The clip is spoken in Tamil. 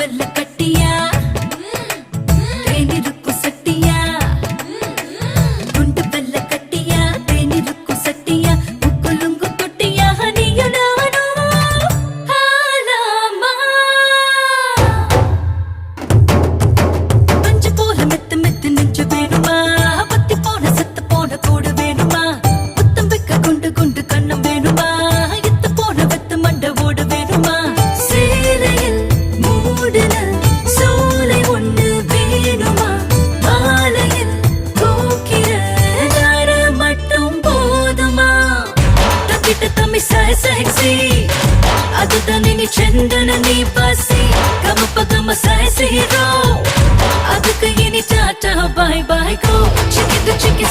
வெல்ல கட்டியா தேனிருக்கும் சட்டியா குண்டு வெல்ல கட்டியா தேனிருக்கும் சட்டியா முக்குலுங்கு தொட்டியா நீயும் நானும் ஆலாமா பஞ்சு போல மெத்து மெத்து நெஞ்சு வேணுமா பத்தி போன செத்து போன கூடு வேணுமா புத்தம் வைக்க குண்டு குண்டு கண்ணம் வேணுமா எத்து போன வெத்து மண்ட ஓடு வேணுமா சேலையில் மூடுன சோலை ஒண்ணு வேணுமா மாலையில் கோக்கிற நார மட்டும் போதுமா தப்பிட்ட தம்மி sexy அதுதான் நீ செந்தன நீ பசி கமப்ப கம hero அதுக்கு இனி tata bye bye go chicken to chicken